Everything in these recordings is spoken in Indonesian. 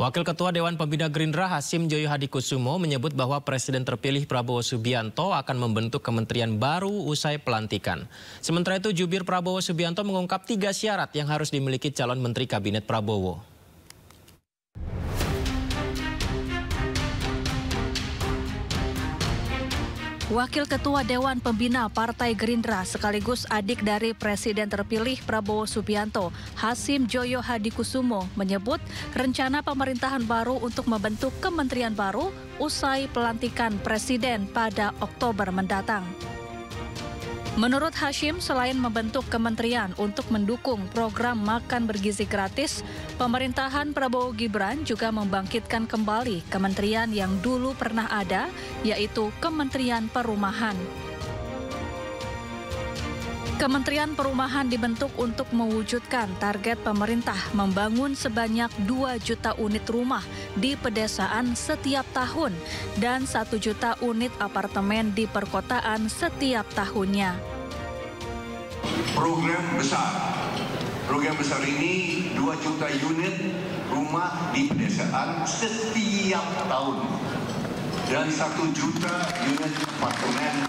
Wakil Ketua Dewan Pembina Gerindra Hasyim Joyo Hadikusumo menyebut bahwa Presiden terpilih Prabowo Subianto akan membentuk kementerian baru usai pelantikan. Sementara itu jubir Prabowo Subianto mengungkap 3 syarat yang harus dimiliki calon Menteri Kabinet Prabowo. Wakil Ketua Dewan Pembina Partai Gerindra sekaligus adik dari Presiden terpilih Prabowo Subianto, Hasyim Joyo Hadikusumo, menyebut rencana pemerintahan baru untuk membentuk kementerian baru usai pelantikan Presiden pada Oktober mendatang. Menurut Hasyim, selain membentuk kementerian untuk mendukung program makan bergizi gratis, pemerintahan Prabowo Gibran juga membangkitkan kembali kementerian yang dulu pernah ada, yaitu Kementerian Perumahan. Kementerian Perumahan dibentuk untuk mewujudkan target pemerintah membangun sebanyak 2 juta unit rumah di pedesaan setiap tahun dan 1 juta unit apartemen di perkotaan setiap tahunnya. Program besar ini 2 juta unit rumah di pedesaan setiap tahun dan 1 juta unit apartemen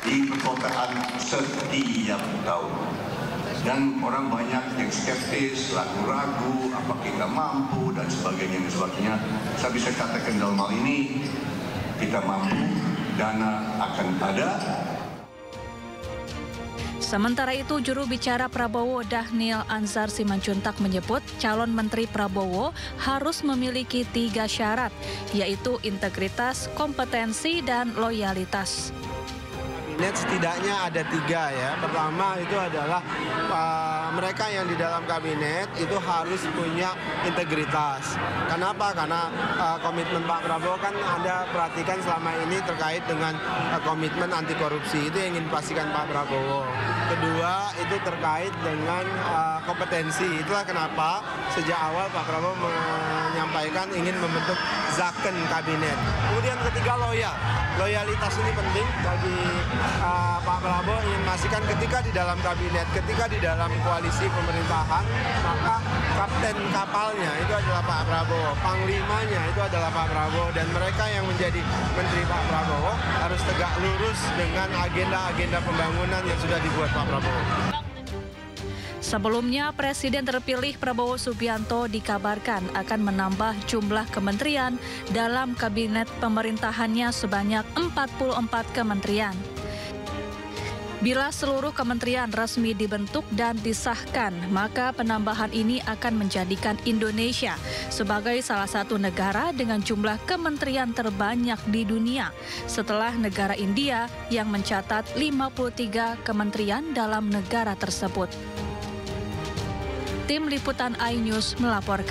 di perkotaan setiap tahun. Dan orang banyak yang skeptis, ragu-ragu, apa kita mampu dan sebagainya. Saya bisa katakan dalam hal ini kita mampu, dana akan ada. Sementara itu, juru bicara Prabowo Dhanil Anzar Simanjuntak menyebut calon Menteri Prabowo harus memiliki 3 syarat, yaitu integritas, kompetensi, dan loyalitas. Setidaknya ada 3 ya. Pertama itu adalah mereka yang di dalam kabinet itu harus punya integritas. Kenapa? Karena komitmen Pak Prabowo kan Anda perhatikan selama ini terkait dengan komitmen anti korupsi. Itu yang ingin dipastikan Pak Prabowo. Kedua itu terkait dengan kompetensi. Itulah kenapa sejak awal Pak Prabowo menyampaikan ingin membentuk Zakon kabinet. Kemudian ketiga loyalitas ini penting bagi Pak Prabowo ingin memastikan ketika di dalam kabinet, ketika di dalam koalisi pemerintahan, maka kapten kapalnya itu adalah Pak Prabowo, panglimanya itu adalah Pak Prabowo, dan mereka yang menjadi Menteri Pak Prabowo harus tegak lurus dengan agenda-agenda pembangunan yang sudah dibuat Pak Prabowo. Sebelumnya, Presiden terpilih Prabowo Subianto dikabarkan akan menambah jumlah kementerian dalam kabinet pemerintahannya sebanyak 44 kementerian. Bila seluruh kementerian resmi dibentuk dan disahkan, maka penambahan ini akan menjadikan Indonesia sebagai salah satu negara dengan jumlah kementerian terbanyak di dunia setelah negara India yang mencatat 53 kementerian dalam negara tersebut. Tim Liputan iNews melaporkan.